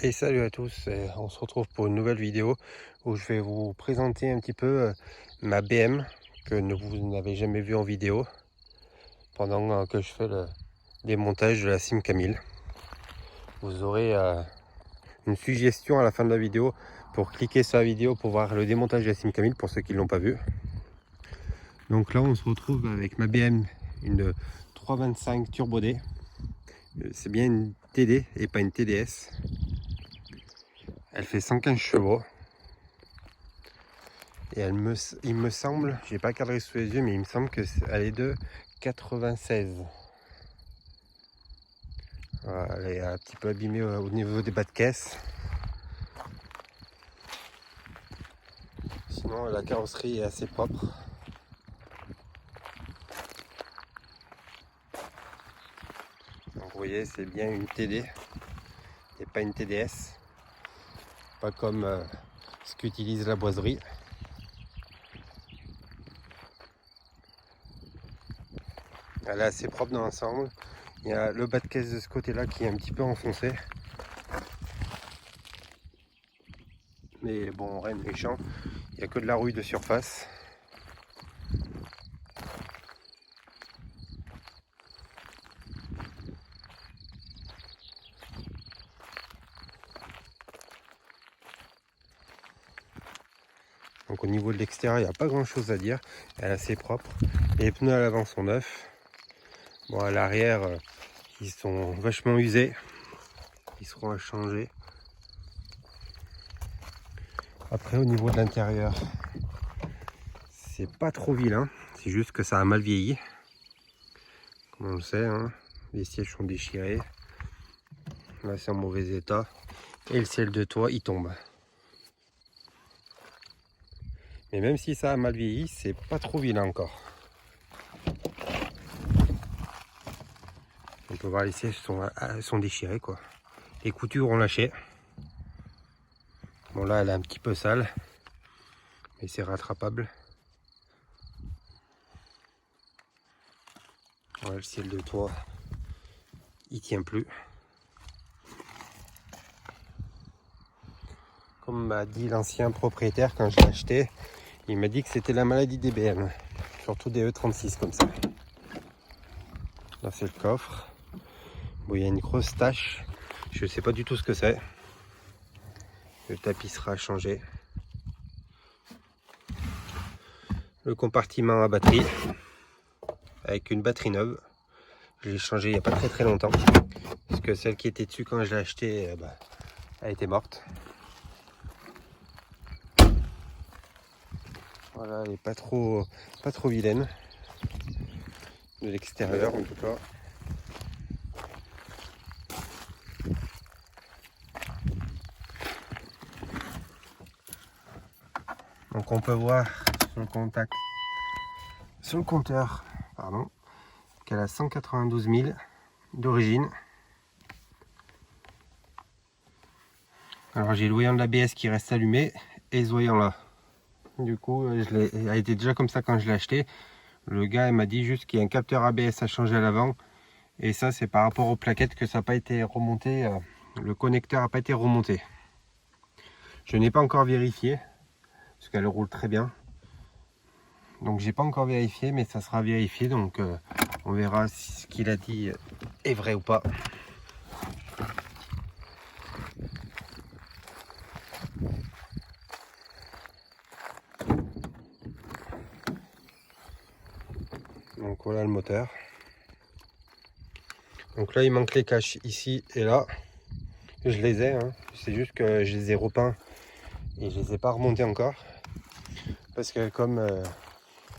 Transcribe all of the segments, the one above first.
Et salut à tous, on se retrouve pour une nouvelle vidéo où je vais vous présenter un petit peu ma BM que vous n'avez jamais vue en vidéo pendant que je fais le démontage de la Sim Camille. Vous aurez une suggestion à la fin de la vidéo pour cliquer sur la vidéo pour voir le démontage de la Sim Camille pour ceux qui ne l'ont pas vu. Donc là on se retrouve avec ma BM, une 325 Turbo D. C'est bien une TD et pas une TDS. Elle fait 115 chevaux. Et il me semble, j'ai pas cadré sous les yeux, mais il me semble qu'elle est de 96. Voilà, elle est un petit peu abîmée au niveau des bas de caisse. Sinon la carrosserie est assez propre. Donc vous voyez, c'est bien une TD et pas une TDS. Pas comme ce qu'utilise la boiserie. Elle est assez propre dans l'ensemble. Il y a le bas de caisse de ce côté-là qui est un petit peu enfoncé. Mais bon, rien de méchant. Il n'y a que de la rouille de surface. Donc au niveau de l'extérieur, il n'y a pas grand chose à dire. Elle est assez propre. Les pneus à l'avant sont neufs. Bon, à l'arrière, ils sont vachement usés. Ils seront à changer. Après, au niveau de l'intérieur, c'est pas trop vilain. C'est juste que ça a mal vieilli. Comme on le sait, hein. Les sièges sont déchirés. Là, c'est en mauvais état. Et le ciel de toit, il tombe. Mais même si ça a mal vieilli, c'est pas trop vilain encore. On peut voir les sièges sont déchirés, quoi. Les coutures ont lâché. Bon, là, elle est un petit peu sale. Mais c'est rattrapable. Voilà, le ciel de toit, il tient plus. Comme m'a dit l'ancien propriétaire quand je l'ai acheté, il m'a dit que c'était la maladie des BM. Surtout des E36 comme ça. Là, c'est le coffre. Bon, il y a une grosse tache. Je ne sais pas du tout ce que c'est. Le tapis sera changé. Le compartiment à batterie. Avec une batterie neuve. Je l'ai changé il n'y a pas très longtemps. Parce que celle qui était dessus quand je l'ai acheté, elle était morte. Voilà, elle n'est pas trop vilaine. De l'extérieur en tout cas. Donc on peut voir sur le compteur, qu'elle a 192 000 d'origine. Alors j'ai le voyant de l'ABS qui reste allumé et ce voyant là. Du coup, elle était déjà comme ça quand je l'ai acheté. Le gars m'a dit juste qu'il y a un capteur ABS à changer à l'avant. Et ça, c'est par rapport aux plaquettes que ça n'a pas été remonté. Le connecteur n'a pas été remonté. Je n'ai pas encore vérifié, parce qu'elle roule très bien. Donc j'ai pas encore vérifié, mais ça sera vérifié. Donc on verra si ce qu'il a dit est vrai ou pas. Donc voilà le moteur. Donc là il manque les caches ici et là. Je les ai, hein. C'est juste que je les ai repeints et je les ai pas remontés encore. Parce que comme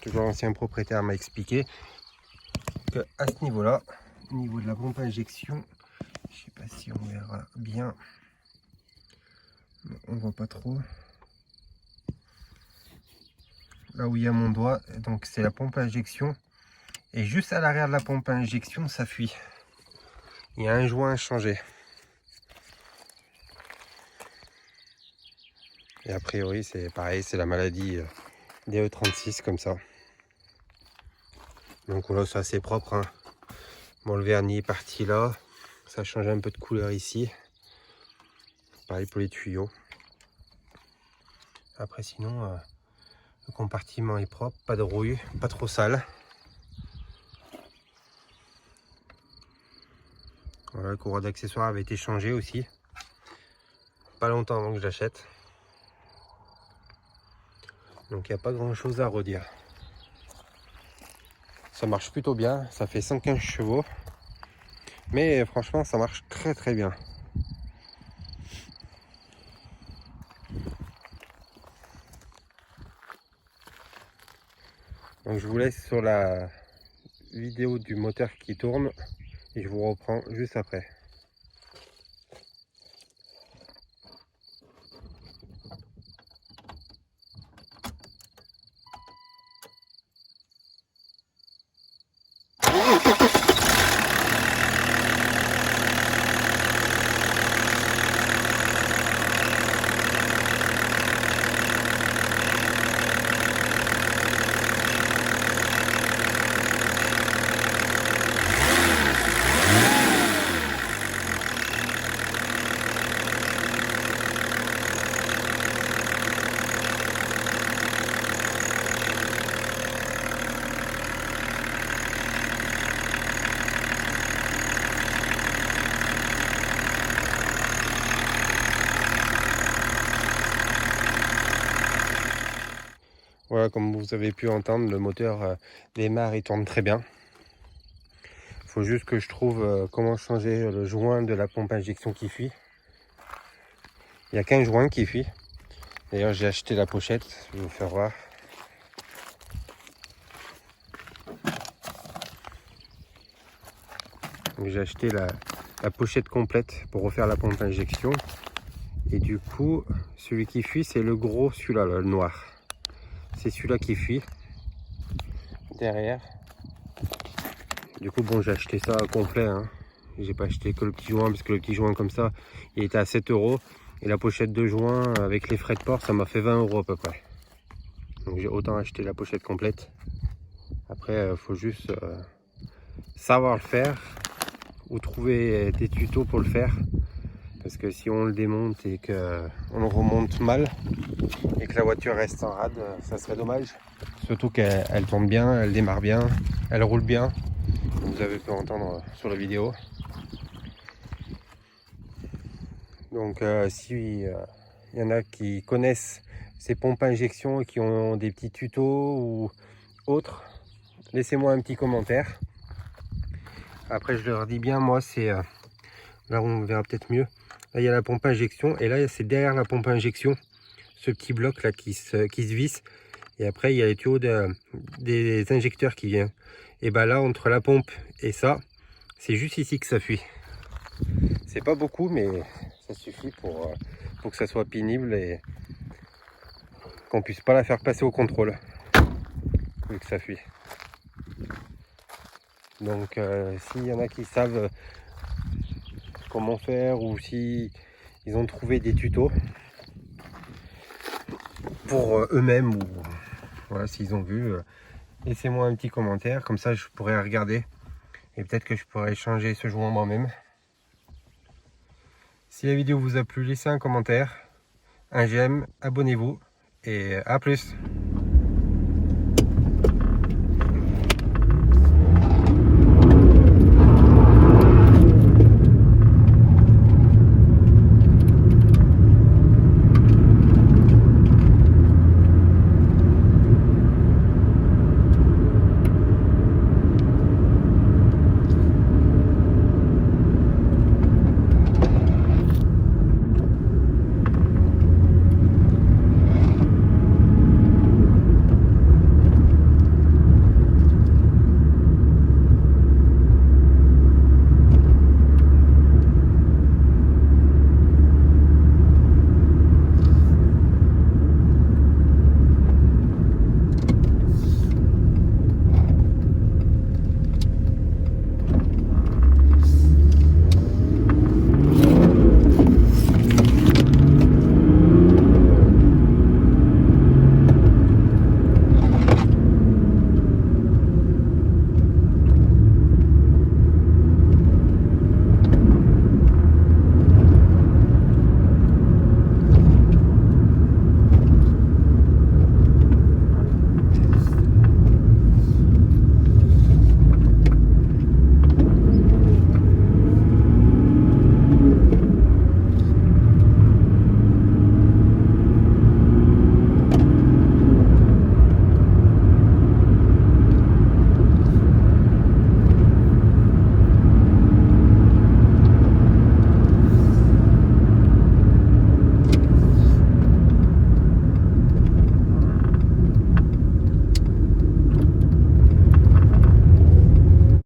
toujours l'ancien propriétaire m'a expliqué, que à ce niveau-là, au niveau de la pompe à injection, je sais pas si on verra bien. On voit pas trop. Là où il y a mon doigt, donc c'est la pompe à injection. Et juste à l'arrière de la pompe à injection, ça fuit. Il y a un joint à changer. Et a priori, c'est pareil, c'est la maladie des E36 comme ça. Donc là, c'est assez propre, hein. Bon, le vernis est parti là. Ça change un peu de couleur ici. pareil pour les tuyaux. Après sinon, le compartiment est propre, pas de rouille, pas trop sale. Voilà, le courroie d'accessoires avait été changé aussi. Pas longtemps avant que je l'achète. Donc il n'y a pas grand chose à redire. Ça marche plutôt bien, ça fait 115 chevaux. Mais franchement ça marche très très bien. Donc je vous laisse sur la vidéo du moteur qui tourne et je vous reprends juste après. Voilà, comme vous avez pu entendre, le moteur démarre et tourne très bien. Il faut juste que je trouve comment changer le joint de la pompe à injection qui fuit. Il n'y a qu'un joint qui fuit. D'ailleurs, j'ai acheté la pochette, je vais vous faire voir. J'ai acheté la pochette complète pour refaire la pompe à injection. Et du coup, celui qui fuit, c'est le gros, celui-là, le noir. C'est celui-là qui fuit derrière. Du coup, bon, j'ai acheté ça complet. Hein. J'ai pas acheté que le petit joint, parce que le petit joint comme ça, il était à 7 €. Et la pochette de joint, avec les frais de port, ça m'a fait 20 € à peu près. Donc j'ai autant acheté la pochette complète. Après, il faut juste savoir le faire ou trouver des tutos pour le faire. Parce que si on le démonte et qu'on le remonte mal et que la voiture reste en rade, ça serait dommage. Surtout qu'elle tourne bien, elle démarre bien, elle roule bien. Vous avez pu entendre sur la vidéo. Donc si y en a qui connaissent ces pompes à injection et qui ont des petits tutos ou autres, laissez-moi un petit commentaire. Après je leur dis bien, moi c'est là on verra peut-être mieux. Là il y a la pompe à injection et là c'est derrière la pompe à injection ce petit bloc là qui se visse, et après il y a les tuyaux des injecteurs qui viennent, et ben là entre la pompe et ça, c'est juste ici que ça fuit. C'est pas beaucoup mais ça suffit pour que ça soit pénible et qu'on puisse pas la faire passer au contrôle vu que ça fuit. Donc s'il y en a qui savent comment faire, ou si ils ont trouvé des tutos pour eux-mêmes, ou voilà, s'ils ont vu, laissez-moi un petit commentaire, comme ça je pourrais regarder et peut-être que je pourrais changer ce joint moi-même. Si la vidéo vous a plu, laissez un commentaire, un j'aime, abonnez-vous et à plus.